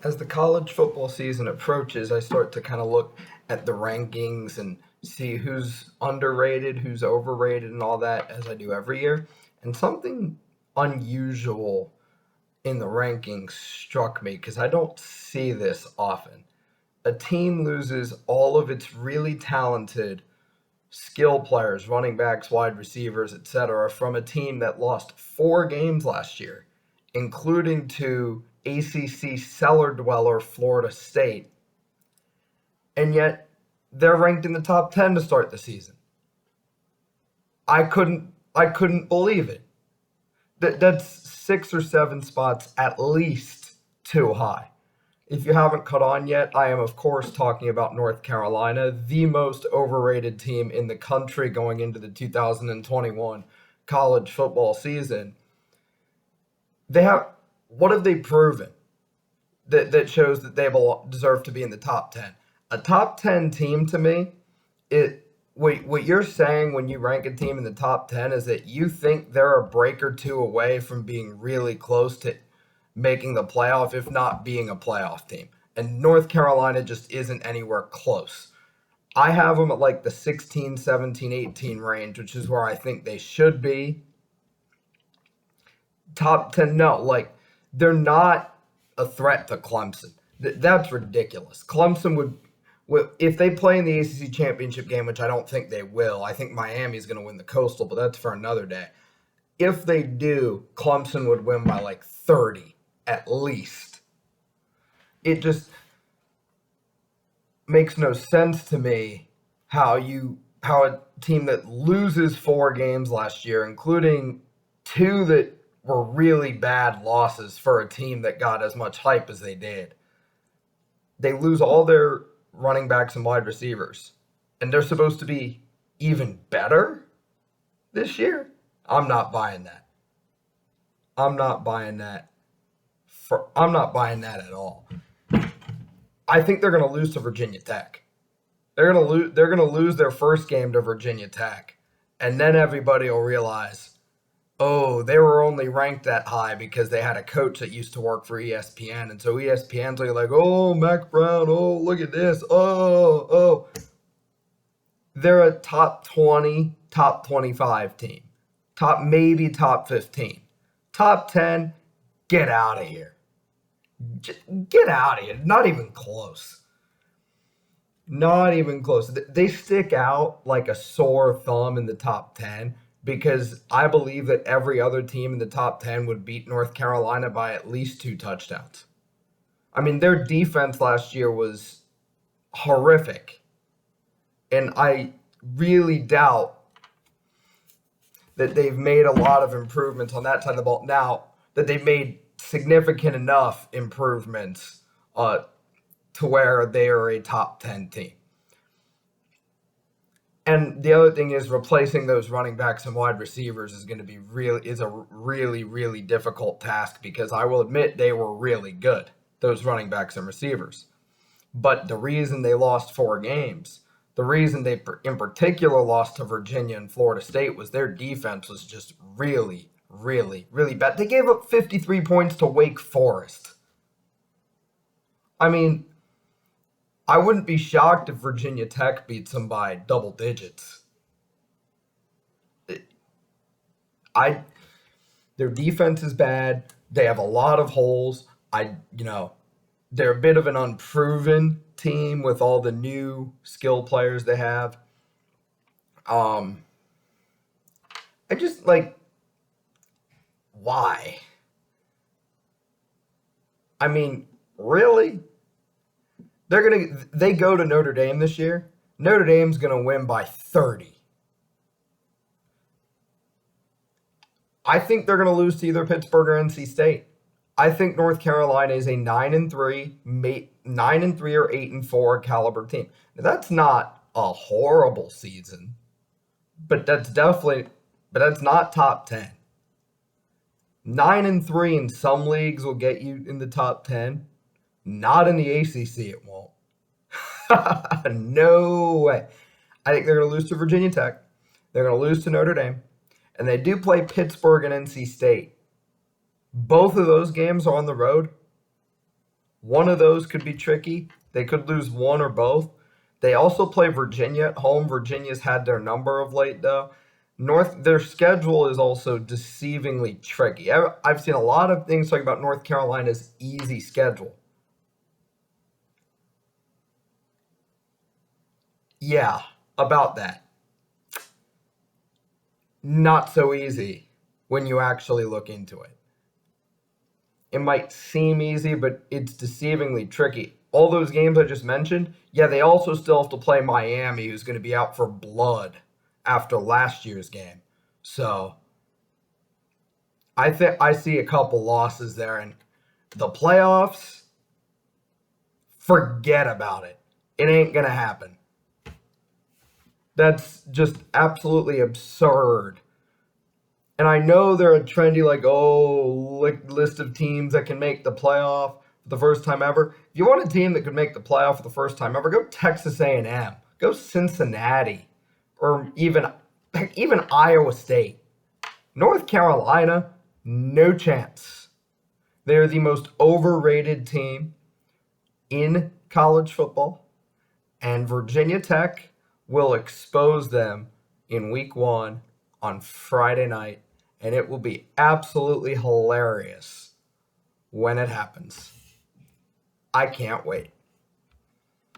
As the college football season approaches, I start to kind of look at the rankings and see who's underrated, who's overrated, and all that, as I do every year. And something unusual in the rankings struck me because I don't see this often. A team loses all of its really talented skill players, running backs, wide receivers, etc., from a team that lost 4 games last year, including to ACC cellar dweller Florida State, and yet they're ranked in the top 10 to start the season. I couldn't believe it. That's 6 or 7 spots at least too high. If you haven't caught on yet, I am, of course, talking about North Carolina, the most overrated team in the country going into the 2021 college football season. What have they proven that shows that they deserve to be in the top 10? A top 10 team to me, what you're saying when you rank a team in the top 10 is that you think they're a break or two away from being really close to making the playoff, if not being a playoff team. And North Carolina just isn't anywhere close. I have them at like the 16, 17, 18 range, which is where I think they should be. Top 10, no. Like, they're not a threat to Clemson. That's ridiculous. Clemson would, if they play in the ACC championship game, which I don't think they will. I think Miami's going to win the Coastal, but that's for another day. If they do, Clemson would win by like 30 at least. It just makes no sense to me how a team that loses 4 games last year, including 2 that were really bad losses for a team that got as much hype as they did. They lose all their running backs and wide receivers, and they're supposed to be even better this year? I'm not buying that. I'm not buying that. I'm not buying that at all. I think they're going to lose to Virginia Tech. They're going to lose their first game to Virginia Tech, and then everybody will realize, oh, they were only ranked that high because they had a coach that used to work for ESPN. And so ESPN's like, oh, Mac Brown, oh, look at this, oh. They're a top 20, top 25 team. Maybe top 15. Top 10, get out of here. Get out of here. Not even close. Not even close. They stick out like a sore thumb in the top 10 because I believe that every other team in the top 10 would beat North Carolina by at least 2 touchdowns. I mean, their defense last year was horrific. And I really doubt that they've made a lot of improvements on that side of the ball. Now, that they've made significant enough improvements to where they are a top 10 team. And the other thing is replacing those running backs and wide receivers is a really difficult task because I will admit they were really good, those running backs and receivers. But the reason they lost 4 games, the reason they in particular lost to Virginia and Florida State was their defense was just really bad. They gave up 53 points to Wake Forest. I mean, I wouldn't be shocked if Virginia Tech beats them by double digits. Their defense is bad. They have a lot of holes. They're a bit of an unproven team with all the new skill players they have. I just why? I mean, really? They go to Notre Dame this year. Notre Dame's going to win by 30. I think they're going to lose to either Pittsburgh or NC State. I think North Carolina is a 9-3 or 8-4 caliber team. Now, that's not a horrible season, but that's not top 10. 9-3 in some leagues will get you in the top 10. Not in the ACC, it won't. No way. I think they're going to lose to Virginia Tech. They're going to lose to Notre Dame. And they do play Pittsburgh and NC State. Both of those games are on the road. One of those could be tricky. They could lose one or both. They also play Virginia at home. Virginia's had their number of late, though. Their schedule is also deceivingly tricky. I've seen a lot of things talking about North Carolina's easy schedule. Yeah, about that. Not so easy when you actually look into it. It might seem easy, but it's deceivingly tricky. All those games I just mentioned, yeah, they also still have to play Miami, who's going to be out for blood after last year's game. So I think I see a couple losses there, and the playoffs, forget about it. It ain't going to happen. That's just absolutely absurd. And I know they're a trendy, like, list of teams that can make the playoff for the first time ever. If you want a team that could make the playoff for the first time ever, go Texas A&M, go Cincinnati, or even Iowa State. North Carolina, no chance. They're the most overrated team in college football, and Virginia Tech will expose them in week 1 on Friday night, and it will be absolutely hilarious when it happens. I can't wait.